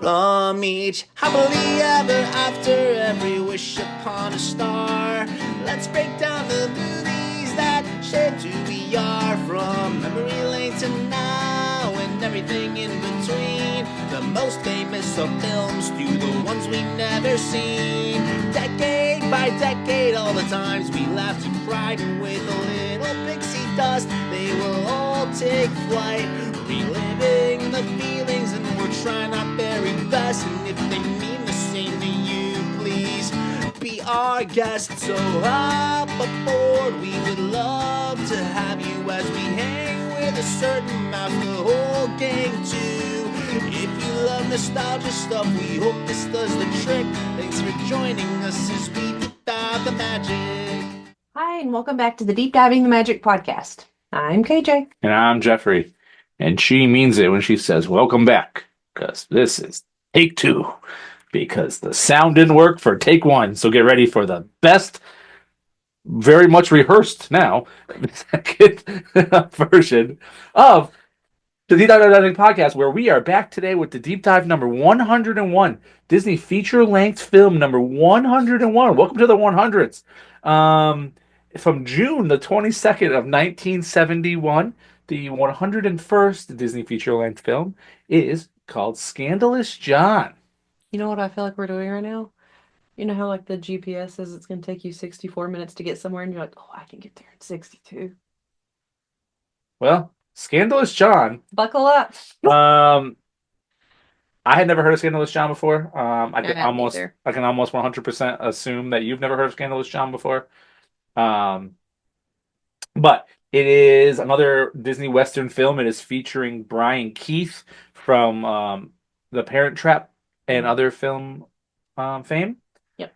from each happily ever after, every wish upon a star. Let's break down the movies that shaped who we are, from memory lane to now and everything in between. The most famous of films to the ones we've never seen. Decade by decade, all the times we laughed and cried, and with a little pixie dust, they will all take flight, reliving the feelings, and we're trying our very best. And if they mean the same to you, please be our guest. So hop aboard, we would love to have you as we hang with a certain mouth, the whole gang too. If you love nostalgia stuff, we hope this does the trick. Thanks for joining us as we deep dive the magic. Hi, and welcome back to the Deep Diving the Magic podcast. I'm KJ. And I'm Jeffrey. And she means it when she says, welcome back. Because this is take two. Because the sound didn't work for take one. So get ready for the best, very much rehearsed now, second version of the Deep Dive podcast, where we are back today with the Deep Dive number 101. Disney feature-length film number 101. Welcome to the 100s. From June the 22nd of 1971, the 101st Disney feature-length film is called Scandalous John. You know what I feel like we're doing right now? You know how like the GPS says it's going to take you 64 minutes to get somewhere, and you're like, oh, I can get there in 62. Well, Scandalous John. Buckle up. I had never heard of Scandalous John before. I I haven't either. can almost 100% assume that you've never heard of Scandalous John before. But it is another Disney Western film. It is featuring Brian Keith from The Parent Trap and other film fame. Yep.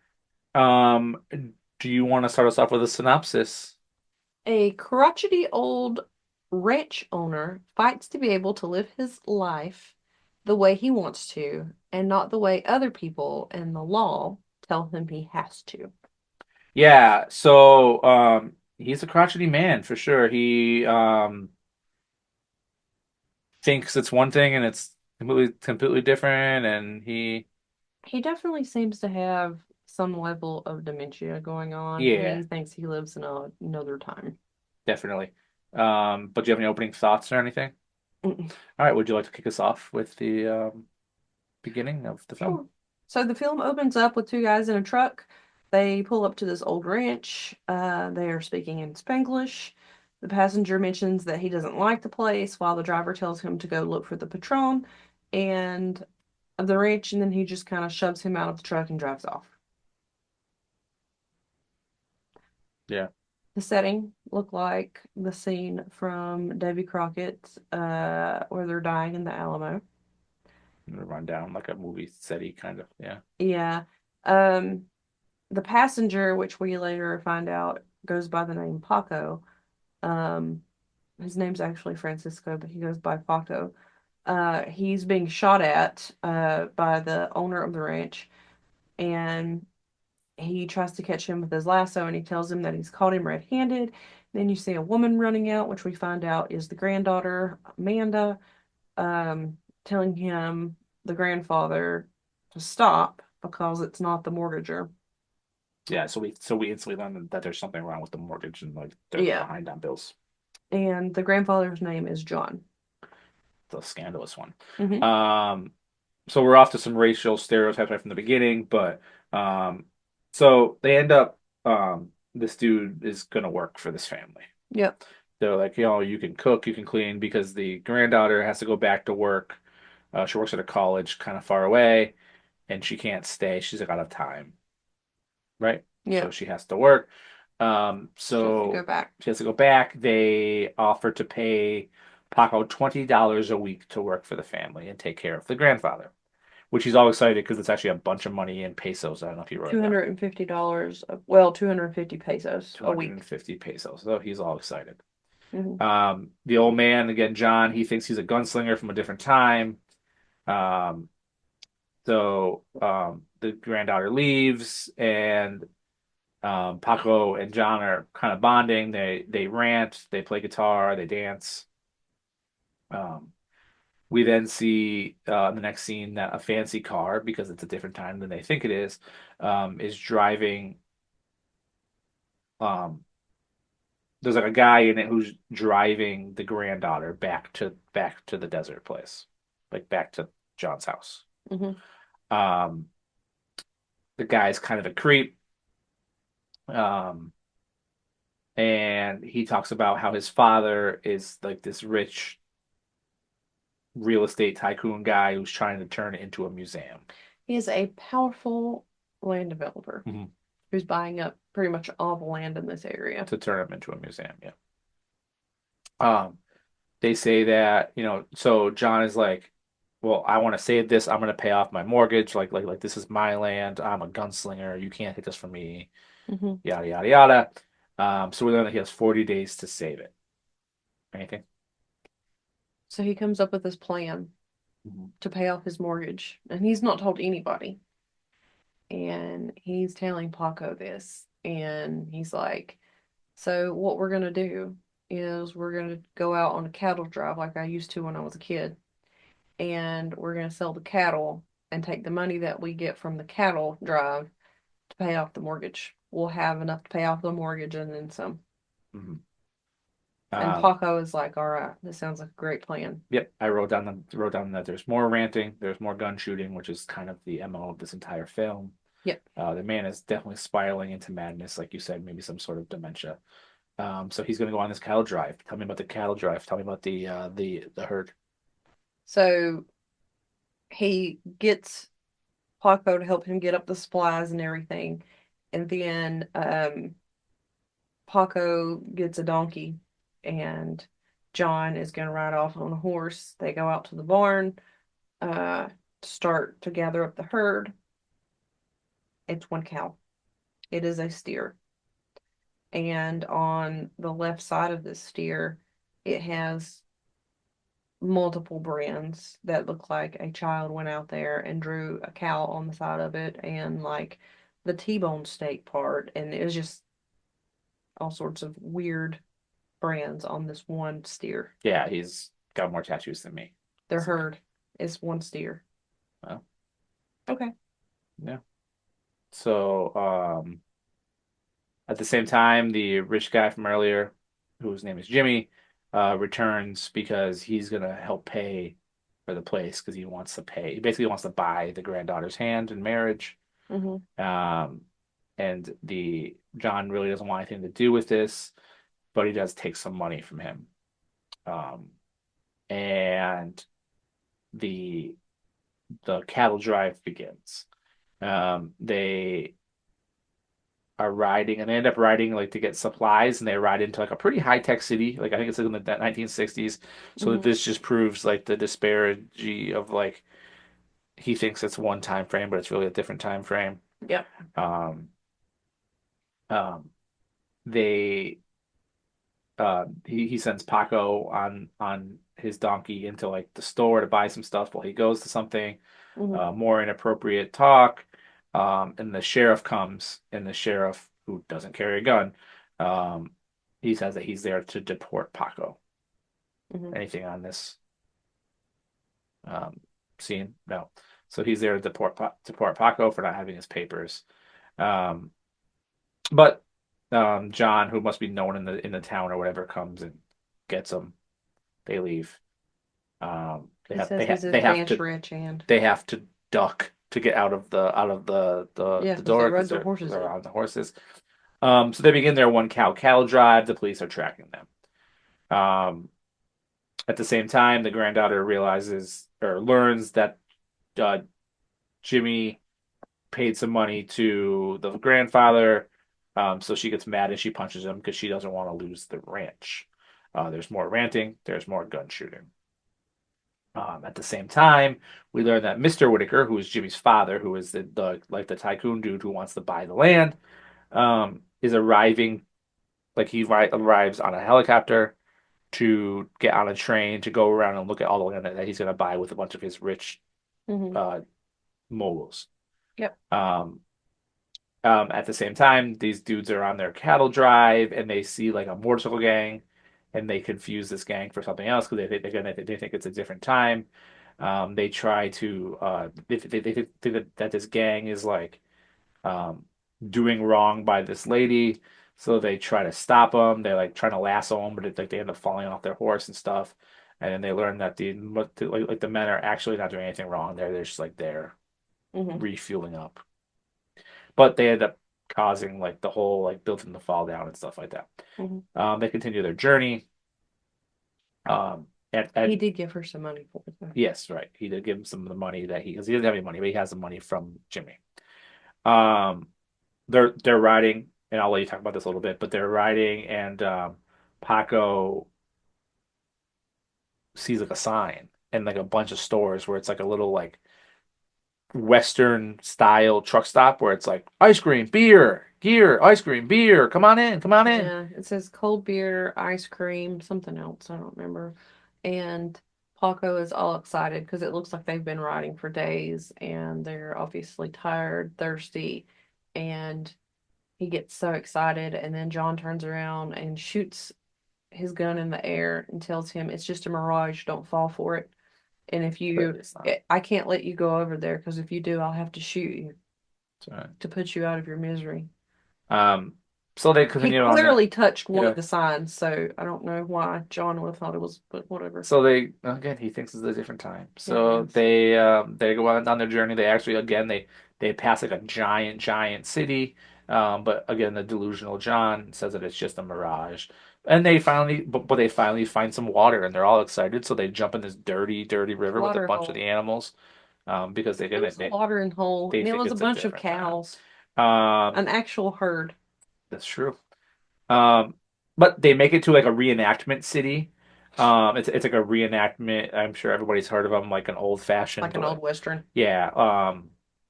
Do you want to start us off with a synopsis? A crotchety old ranch owner fights to be able to live his life the way he wants to, and not the way other people and the law tell him he has to. Yeah, so he's a crotchety man for sure. He thinks it's one thing and it's completely different, and He definitely seems to have some level of dementia going on, yeah, and he thinks he lives in another time. definitely. But do you have any opening thoughts or anything? Mm-mm. All right, would you like to kick us off with the beginning of the film? Sure. So the film opens up with two guys in a truck. They pull up to this old ranch. They are speaking in Spanglish. The passenger mentions that he doesn't like the place, while the driver tells him to go look for the patron and of the ranch, and then he just kind of shoves him out of the truck and drives off. Yeah, The setting looked like the scene from Davy Crockett's where they're dying in the Alamo. run down like a movie setty kind of. Yeah. Yeah. Um, the passenger, which we later find out goes by the name Paco. Um, his name's actually Francisco, but he goes by Paco. He's being shot at by the owner of the ranch, and he tries to catch him with his lasso, and he tells him that he's caught him red-handed. Then you see a woman running out, which we find out is the granddaughter, Amanda, telling him, the grandfather, to stop because it's not the mortgager. Yeah, so we instantly learn that there's something wrong with the mortgage and like they're Yeah. behind on bills. And the grandfather's name is John. The scandalous one. Mm-hmm. So we're off to some racial stereotypes right from the beginning, but so they end up this dude is gonna work for this family. Yep. They're like, you can cook, you can clean, because the granddaughter has to go back to work. She works at a college kind of far away, and she can't stay. She's like out of time, right? So Yep. she has to work. She has to go So back. she has to go back. They offer to pay Paco $20 a week to work for the family and take care of the grandfather, which he's all excited because it's actually a bunch of money in pesos. I don't know if you wrote it down. $250, well, 250 pesos a week. 250 pesos. So he's all excited. Mm-hmm. The old man, again, John, he thinks he's a gunslinger from a different time. Um, so the granddaughter leaves, and Paco and John are kind of bonding. They rant, they play guitar, they dance. Um, We then see in the next scene that a fancy car, because it's a different time than they think it is driving. Um, there's like a guy in it who's driving the granddaughter back to the desert place, like back to John's house. Hmm. Um, the guy's kind of a creep. Um, and he talks about how his father is like this rich real estate tycoon guy who's trying to turn it into a museum. He is a powerful land developer Mhm. who's buying up pretty much all the land in this area. To turn him into a museum. Yeah. Um, they say that, so John is like, well, I want to save this. I'm going to pay off my mortgage. Like this is my land. I'm a gunslinger. You can't take this from me. Hmm. Yada, yada, yada. So we learn that he has 40 days to save it. Anything? So he comes up with this plan Mhm. to pay off his mortgage, and he's not told anybody. And he's telling Paco this, and he's like, so what we're gonna do is we're gonna go out on a cattle drive like I used to when I was a kid, and we're gonna sell the cattle and take the money that we get from the cattle drive to pay off the mortgage. We'll have enough to pay off the mortgage and then some. Mhm. And Um, Paco is like, all right, this sounds like a great plan. yep, I wrote down that there's more ranting, there's more gun shooting, which is kind of the MO of this entire film. Yep. The man is definitely spiraling into madness, like you said, maybe some sort of dementia. So he's going to go on this cattle drive. Tell me about the cattle drive. Tell me about the herd. So he gets Paco to help him get up the supplies and everything. And then Paco gets a donkey and John is going to ride off on a horse. They go out to the barn to start to gather up the herd. It's one cow. It is a steer. And on the left side of this steer, it has multiple brands that look like a child went out there and drew a cow on the side of it and like the T-bone steak part. And it was just all sorts of weird brands on this one steer. Yeah, he's got more tattoos than me. Their herd is one steer. Well, Okay. yeah. So, at the same time, the rich guy from earlier, whose name is Jimmy, returns because he's gonna help pay for the place because he wants to pay. He basically wants to buy the granddaughter's hand in marriage. Mm-hmm. Um, and the John really doesn't want anything to do with this, but he does take some money from him. Um, and the the cattle drive begins. They are riding and they end up riding like to get supplies and they ride into like a pretty high tech city. Like I think it's in the 1960s. So Mm-hmm. this just proves like the disparity of like he thinks it's one time frame, but it's really a different time frame. Yep. Um, um, they he sends Paco on his donkey into like the store to buy some stuff while he goes to something. Mm-hmm. More inappropriate talk. And the sheriff comes, and the sheriff, who doesn't carry a gun, um, he says that he's there to deport Paco. Mm-hmm. Anything on this scene? No. So he's there to deport Paco for not having his papers. Um, but John, who must be known in the town or whatever, comes and gets him. They leave. They He have says they he's have they have advanced to rich and they have to duck to get out of the yeah, because they door because rode their they're horses they're in. on the horses. So they begin their one cow cattle drive. The police are tracking them. Um, at the same time, the granddaughter realizes or learns that uh, Jimmy paid some money to the grandfather. So she gets mad and she punches him because she doesn't want to lose the ranch. There's more ranting. There's more gun shooting. At the same time, we learn that Mr. Whitaker, who is Jimmy's father, who is the tycoon dude who wants to buy the land, is arriving. Like arrives on a helicopter to get on a train to go around and look at all the land that he's going to buy with a bunch of his rich Mm-hmm. uh, moguls. Yep. At the same time, these dudes are on their cattle drive and they see like a motorcycle gang and they confuse this gang for something else because they think it's a different time. They try to they think that this gang is like um, doing wrong by this lady, so they try to stop them. They're like trying to lasso them, but like they end up falling off their horse and stuff. And then they learn that like the men are actually not doing anything wrong. They're just like they're Hmm. refueling up, but they end up causing like the whole like building the fall down and stuff like that. Hmm. They continue their journey. He And did give her some money for it though. yes, right. He did give him some of the money that because he doesn't have any money, but he has the money from Jimmy. Um, they're riding, and I'll let you talk about this a little bit, but they're riding, and Paco sees like a sign and like a bunch of stores where it's like a little like Western style truck stop where it's like ice cream, beer, gear, ice cream, beer. Come on in, come on in. Yeah, it says cold beer, ice cream, something else, I don't remember. And Paco is all excited because it looks like they've been riding for days and they're obviously tired, thirsty, and he gets so excited. And then John turns around and shoots his gun in the air and tells him it's just a mirage, don't fall for it. And if But you, it's not. I can't let you go over there because if you do, I'll have to shoot you It's all right. to put you out of your misery. Um, so they He continue on that. clearly touched one Yeah. of the signs, so I don't know why John would have thought it was, but whatever. So they again he thinks it's a different time. Yeah, I So guess. they go on their journey. They actually again they pass like a giant city. But again the delusional John says that it's just a mirage. And they finally but they finally find some water and they're all excited. So they jump in this dirty river with a Water bunch of the hole. animals. Because It was a watering hole, they and it think was a it's a bunch of different time. cows, Um an actual herd, that's true. Um, but they make it to like a reenactment city. It's like a reenactment. I'm sure everybody's heard of them, like an old like fashioned, an old western. yeah,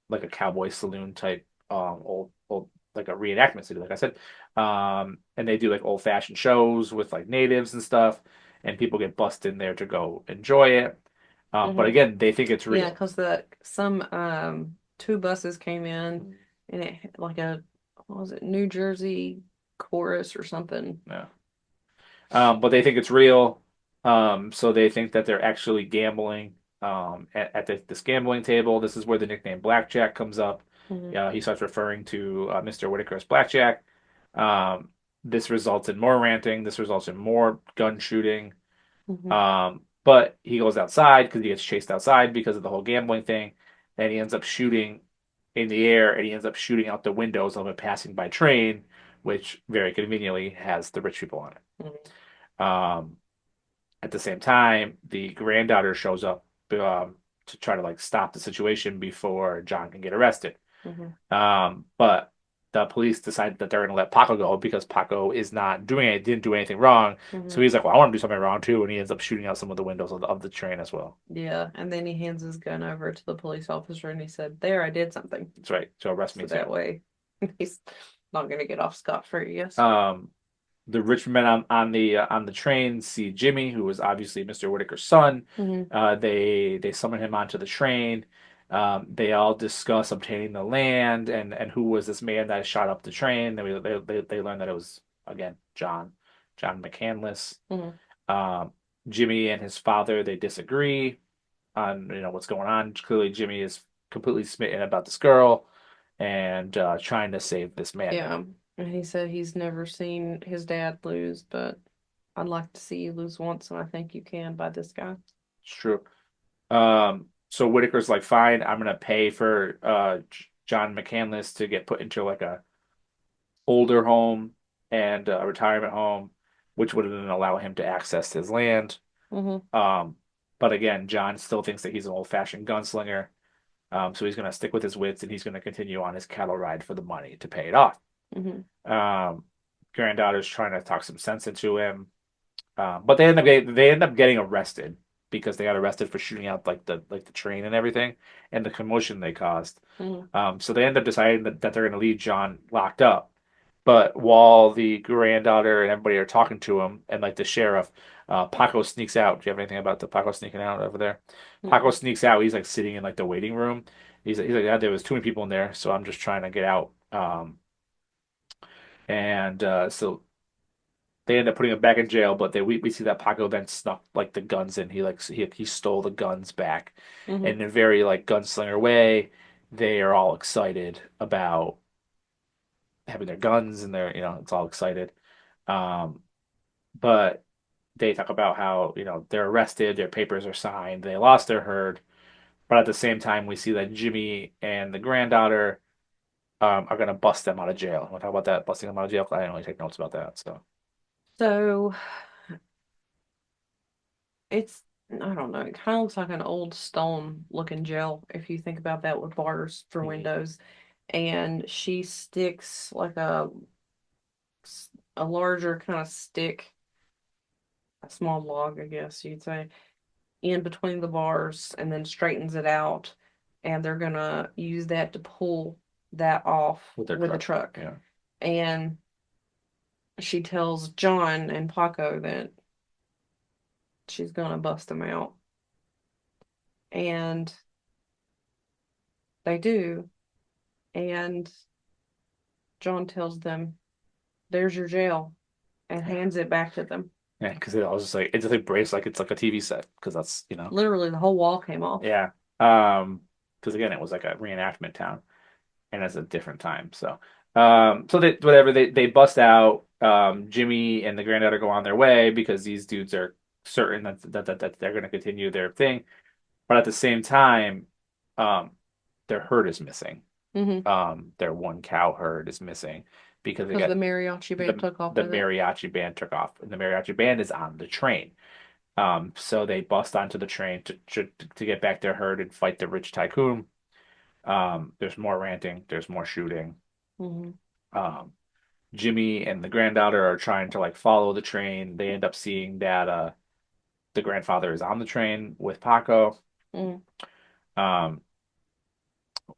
like a cowboy saloon type, old like a reenactment city, like I said. And they do like old fashioned shows with like natives and stuff, and people get bussed in there to go enjoy it. But Hmm. again, they think it's Yeah, real. because the some two buses came in, and it had like a what was it, New Jersey chorus or something. Yeah. But they think it's real. So they think that they're actually gambling at this gambling table. This is where the nickname Blackjack comes up. Hmm. He starts referring to Mr. Whitaker as Blackjack. Um, this results in more ranting. This results in more gun shooting. Hmm. But he goes outside because he gets chased outside because of the whole gambling thing. And he ends up shooting in the air and he ends up shooting out the windows of a passing by train, which very conveniently has the rich people on it. Hmm. Um, at the same time, the granddaughter shows up to try to like stop the situation before John can get arrested. Hmm. But the police decide that they're going to let Paco go because Paco is not doing it, didn't do anything wrong. So Hmm. he's like, "Well, I want to do something wrong too," and he ends up shooting out some of the windows of the train as well. Yeah, and then he hands his gun over to the police officer and he said, "There, I did something." That's right. So arrest me So too. that way he's not going to get off scot-free, yes. Um, the rich men on the train see Jimmy, who is obviously Mr. Whitaker's son. Hmm. They summon him onto the train. They all discuss obtaining the land and who was this man that shot up the train. They learn that it was again John McCandless. Hmm. Um, Jimmy and his father they disagree on what's going on. Clearly, Jimmy is completely smitten about this girl and trying to save this madman. Yeah, and he said he's never seen his dad lose, but I'd like to see you lose once, and I think you can by this guy. It's true. So Whitaker's like, fine, I'm gonna pay for John McCandless to get put into like a older home and a retirement home, which would then allow him to access his land. Hmm. Um, but again, John still thinks that he's an old-fashioned gunslinger. So he's gonna stick with his wits and he's gonna continue on his cattle ride for the money to pay it off. Hmm. Um, Granddaughter's trying to talk some sense into him. But they end up getting arrested because they got arrested for shooting out like the train and everything and the commotion they caused. Hmm. So they end up deciding that they're going to leave John locked up. But while the granddaughter and everybody are talking to him and like the sheriff, Paco sneaks out. Do you have anything about the Paco sneaking out over there? Paco Hmm. sneaks out. He's like sitting in like the waiting room. He's like, yeah, there was too many people in there, so I'm just trying to get out. And so they end up putting him back in jail, but we see that Paco then snuck like the guns in. He stole the guns back, Hmm. and in a very like gunslinger way, they are all excited about having their guns and it's all excited. Um, but they talk about how they're arrested, their papers are signed, they lost their herd, but at the same time we see that Jimmy and the granddaughter are gonna bust them out of jail. We'll talk about that, busting them out of jail. I didn't really take notes about that, so. So it's, I don't know, it kind of looks like an old stone looking jail if you think about that with bars for Mhm. windows. And she sticks like a larger kind of stick, a small log, I guess you'd say, in between the bars and then straightens it out. And they're gonna use that to pull that off With their with the truck. truck. Yeah. And she tells John and Paco that she's gonna bust them out. And they do. And John tells them, "There's your jail," and Yeah. hands it back to them. Yeah, because it was just like breaks like it's like a TV set because that's. Literally, the whole wall came off. Yeah. Because again, it was like a reenactment town, and it's a different time. So they whatever they bust out. Jimmy and the granddaughter go on their way because these dudes are certain that they're going to continue their thing, but at the same time, um, their herd is missing. Mm-hmm. Their one cow herd is missing because they Because got the mariachi band took off the with it. mariachi band took off, and the mariachi band is on the train. So they bust onto the train to get back their herd and fight the rich tycoon. There's more ranting, there's more shooting. Mm-hmm. Um, Jimmy and the granddaughter are trying to like follow the train. They end up seeing that the grandfather is on the train with Paco. Mm-hmm. Um,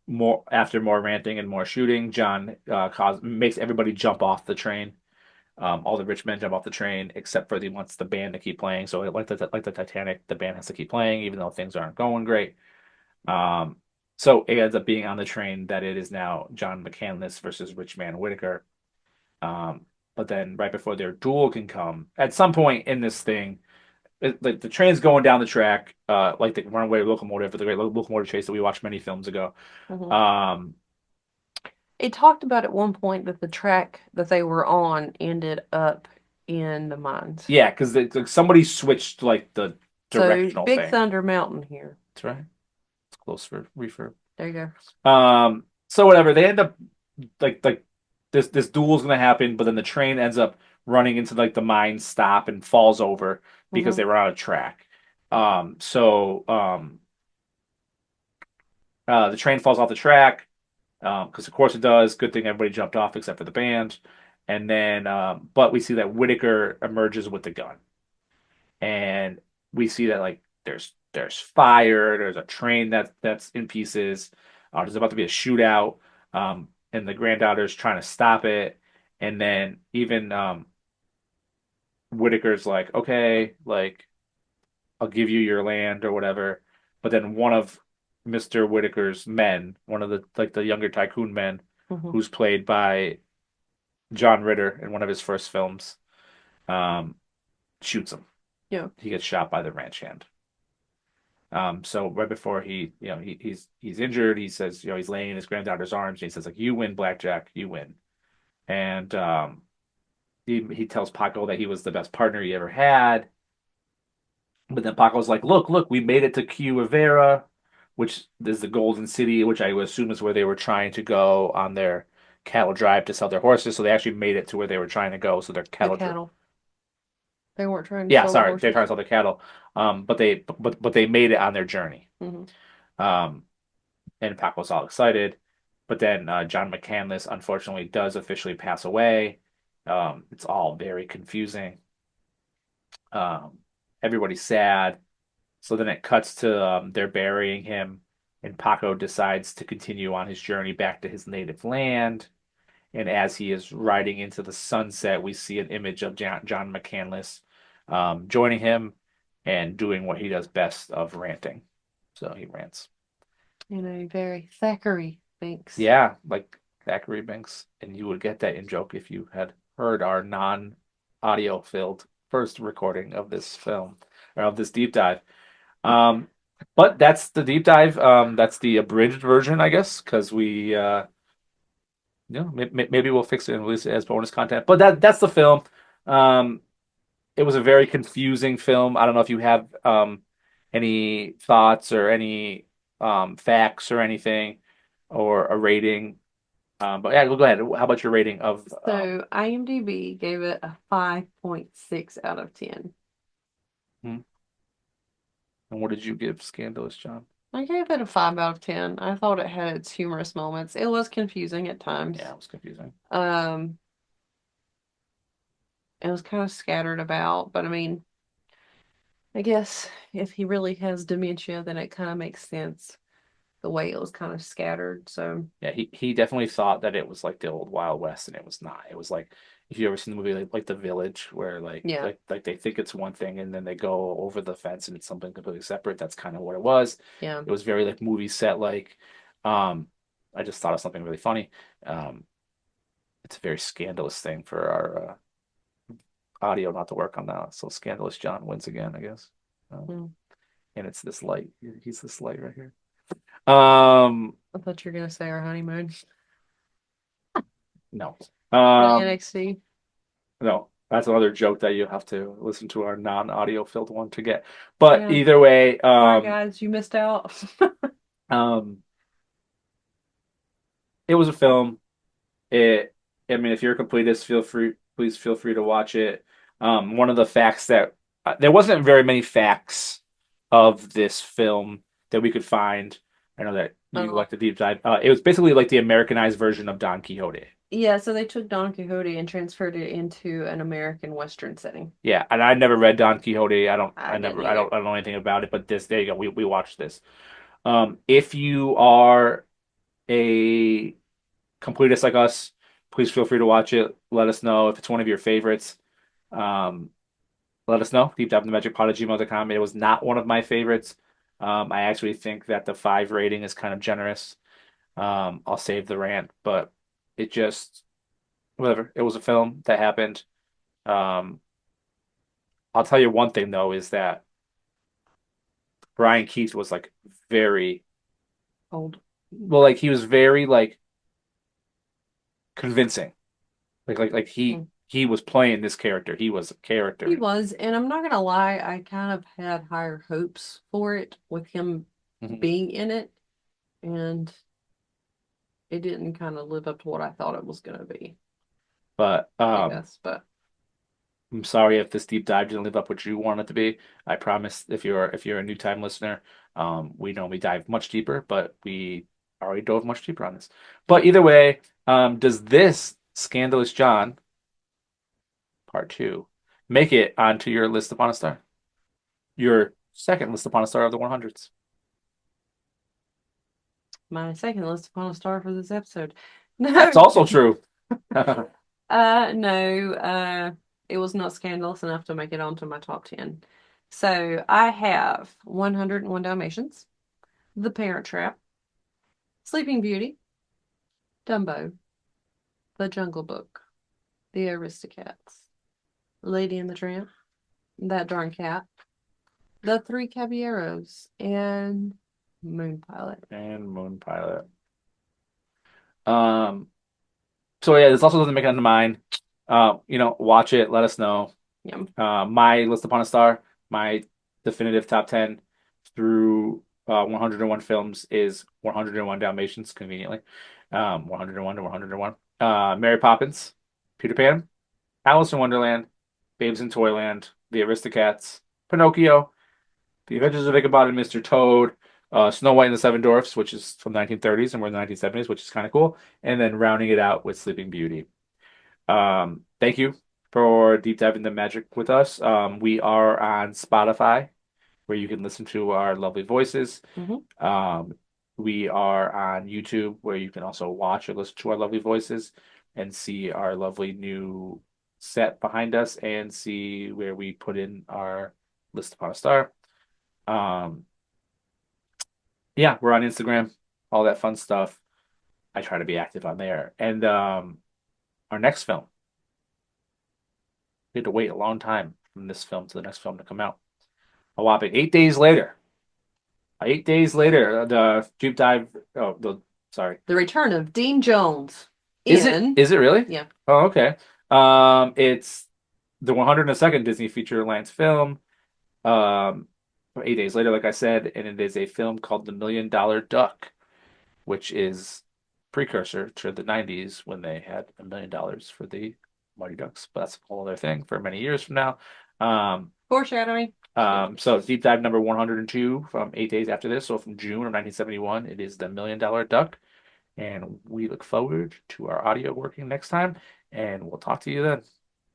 more after more ranting and more shooting, John makes everybody jump off the train. All the rich men jump off the train except for he wants the band to keep playing. So like the Titanic, the band has to keep playing even though things aren't going great. Um, so it ends up being on the train that it is now John McCandless versus Rich Man Whitaker. Um, but then right before their duel can come, at some point in this thing, like the train's going down the track, like the runaway locomotive, the great locomotive chase that we watched many films ago. Mm-hmm. Um, It talked about at one point that the track that they were on ended up in the mines. yeah, because like, somebody switched like the So directional Big thing. Thunder Mountain here. That's right. It's close for refurb. There you go. So whatever, they end up like this duel's gonna happen, but then the train ends up running into like the mine stop and falls over because Mm-hmm. they run out of track. So the train falls off the track, because of course it does. Good thing everybody jumped off except for the band. And then, but we see that Whitaker emerges with the gun, and we see that like there's fire, there's a train that's in pieces. There's about to be a shootout, and the granddaughter's trying to stop it, and then even Whitaker's like, okay, like I'll give you your land or whatever, but then one of Mr. Whitaker's men, one of the younger tycoon men, Mm-hmm. who's played by John Ritter in one of his first films, um, shoots him. Yeah. He gets shot by the ranch hand. So right before he's injured, he says, he's laying in his granddaughter's arms, and he says, like, you win, Blackjack, you win. And he tells Paco that he was the best partner he ever had. But then Paco's like, look, we made it to Cuevera, which is the Golden City, which I would assume is where they were trying to go on their cattle drive to sell their horses. So they actually made it to where they were trying to go. So their The cattle drive. cattle. They weren't trying to Yeah, sell the sorry, they're trying horses. to sell their cattle. But they made it on their journey. Mm-hmm. Um, and Paco's all excited. But then John McCandless unfortunately does officially pass away. It's all very confusing. Um, Everybody's sad. So then it cuts to they're burying him, and Paco decides to continue on his journey back to his native land. And as he is riding into the sunset, we see an image of John McCandless joining him and doing what he does best of ranting. So he rants. In a very Thackeray thinks. Yeah, like Thackeray Binks. And you would get that in joke if you had heard our non audio filled first recording of this film or of this deep dive. Um, but that's the deep dive. That's the abridged version, I guess, because maybe we'll fix it and release it as bonus content. But that's the film. Um, it was a very confusing film. I don't know if you have any thoughts or any facts or anything or a rating. But yeah, go ahead. How about your rating of So IMDb gave it a 5.6 out of 10. hmm, and what did you give Scandalous, John? I gave it a 5 out of 10. I thought it had its humorous moments. It was confusing at times. Yeah, it was confusing. Um, it was kind of scattered about, but I mean, I guess if he really has dementia, then it kind of makes sense the way it was kind of scattered. So, Yeah, he definitely thought that it was like the old Wild West, and it was not. It was like if you ever seen the movie like The Village, where yeah, like they think it's one thing and then they go over the fence and it's something completely separate. That's kind of what it was. yeah. It was very like movie set like. I just thought of something really funny. Um, it's a very scandalous thing for our audio not to work on that. So Scandalous John wins again, I guess. Um, Mm. and it's this light. He's this light right here. Um, I thought you were gonna say our honeymoon. no. The Um, NXT. No, that's another joke that you have to listen to our non-audio filled one to get. But Yeah. either way, Sorry, guys, you missed out. um, it was a film. It, I mean, if you're a completist, please feel free to watch it. One of the facts that there wasn't very many facts of this film that we could find. I know that you Oh. like the deep dive. It was basically like the Americanized version of Don Quixote. Yeah, so they took Don Quixote and transferred it into an American Western setting. Yeah, and I never read Don Quixote. I didn't either. I don't know anything about it. But there you go. We watched this. If you are a completist like us, please feel free to watch it. Let us know if it's one of your favorites. Um, Let us know. Deep dive in the magic pod at gmail.com. It was not one of my favorites. I actually think that the 5 rating is kind of generous. I'll save the rant, but it just whatever. It was a film that happened. Um, I'll tell you one thing though is that Brian Keith was like very Old. well, like he was very like convincing. Like Mm. he was playing this character. He was a He character. was, and I'm not gonna lie, I kind of had higher hopes for it with him Mhm. being in it, and it didn't kind of live up to what I thought it was gonna be, But I guess. But I'm sorry if this deep dive didn't live up what you want it to be. I promise if you're a new time listener, we normally dive much deeper, but we already dove much deeper on this. But either way, does this Scandalous John Part 2 make it onto your list upon a star? Your second list upon a star of the 100s. my second list upon a star for this episode. That's No, also true. no, it was not scandalous enough to make it onto my top 10. So I have 101 Dalmatians, The Parent Trap, Sleeping Beauty, Dumbo, The Jungle Book, The Aristocats, Lady and the Tramp, That Darn Cat, The Three Caballeros, and Moon Pilot. And Moon Pilot. Um, so yeah, this also doesn't make it onto mine. Watch it, let us know. Yeah. My list upon a star, my definitive top 10 through 101 films is 101 Dalmatians, conveniently. 101 to 101. Mary Poppins, Peter Pan, Alice in Wonderland, Babes in Toyland, The Aristocats, Pinocchio, The Adventures of Ichabod and Mr. Toad, Snow White and the Seven Dwarfs, which is from the 1930s and we're in the 1970s, which is kind of cool. And then rounding it out with Sleeping Beauty. Thank you for deep diving the magic with us. We are on Spotify, where you can listen to our lovely voices. Hmm. Um, we are on YouTube, where you can also watch or listen to our lovely voices and see our lovely new set behind us and see where we put in our list upon a star. Um, yeah, we're on Instagram, all that fun stuff. I try to be active on there. And our next film We had to wait a long time from this film to the next film to come out. A whopping 8 days later. 8 days later, the deep dive. Oh, sorry. The Return of Dean Jones Is it? in Is it really? yeah. Oh, okay. It's the 102nd Disney feature-length film. Um, 8 days later, like I said, and it is a film called The $1 Million Duck, which is precursor to the 90s when they had $1 million for the Mighty Ducks. But that's a whole other thing for many years from now. Foreshadowing. So deep dive number 102 from 8 days after this. So from June of 1971, it is The $1 Million Duck. And we look forward to our audio working next time. And we'll talk to you then.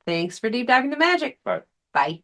Thanks for deep diving to magic. Bye. Bye.